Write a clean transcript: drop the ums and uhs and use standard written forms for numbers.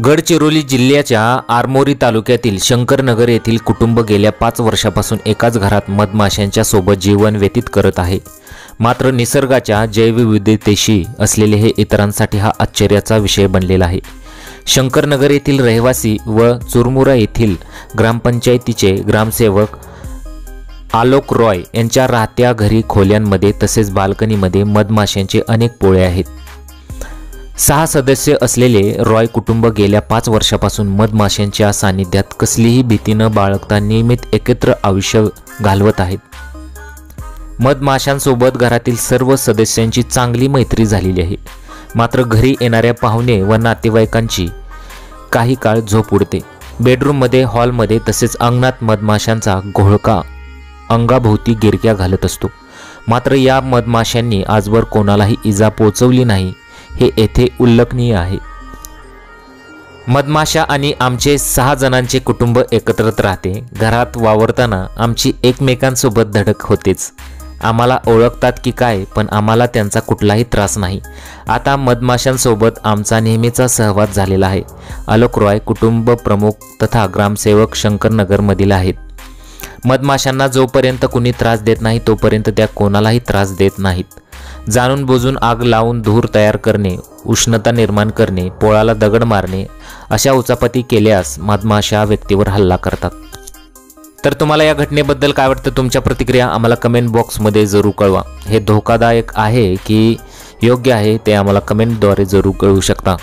गडचिरोली जिल्ह्याच्या आरमोरी तालुक्यातील शंकरनगर येथील कुटुंब गेल्या 5 वर्षापासून एकाच घरात मधमाशांच्या सोबत जीवन व्यतीत करत आहे। मात्र निसर्गाच्या जैवविविधतेशी असलेले हे इतरांसाठी हा आश्चर्याचा विषय बनलेला आहे। शंकरनगर येथील रहिवासी व चुरमुरा येथील ग्रामपंचायतीचे ग्रामसेवक आलोक रॉय यांच्या राहत्या घरी खोल्यांमध्ये तसेच बाल्कनीमध्ये मधमाशांचे अनेक पोळे आहेत। 6 सदस्य असलेले रॉय कुटुंब गेल्या 5 वर्षापासून मधमाशांच्या सानिध्यात कसलीही भीती न बाळगता नियमित एकत्र आयुष्य घालवत आहेत। मधमाशांसोबत घरातील सर्व सदस्यांची चांगली मैत्री झालेली आहे। मात्र घरी येणाऱ्या पाहुणे व नातेवाईकांची काही काळ झोप उडते। बेडरूममध्ये, हॉलमध्ये तसेच अंगणात मधमाशांचा घोळका अंगाभोवती गिरक्या घालत असतो। मात्र या मधमाशांनी आजवर कोणालाही इजा पोहोचवली नाही, हे येथे उल्लेखनीय आहे। मधमाशा आणि आमचे 6 जणांचे कुटुंब एकत्रित राहते। घरात वावरताना आमची एकमेकांसोबत धडक होतेच। आम्हाला ओळखतात की काय, पण आम्हाला त्यांचा कुठलाही त्रास नाही। आता मधमाशांसोबत आमचा नेहमीचा सहवास झालेला आहे। आलोक रॉय कुटुंब प्रमुख तथा ग्रामसेवक शंकरनगरमधील आहेत। मधमाशांना जोपर्यंत कुणी त्रास देत नाही तोपर्यंत त्या कोणालाही त्रास देत नाहीत। जाणून बुजून आग लावून धूर तयार करणे, उष्णता निर्माण करणे, पोळाला दगड मारणे अशा उचापती केल्यास मधमाशा व्यक्तीवर हल्ला करतात। तर तुम्हाला या घटनेबद्दल काय वाटतं? तुमच्या प्रतिक्रिया आम्हाला कमेंट बॉक्समध्ये जरूर कळवा। हे धोकादायक आहे की योग्य आहे ते आम्हाला कमेंटद्वारे जरूर कळवू शकता।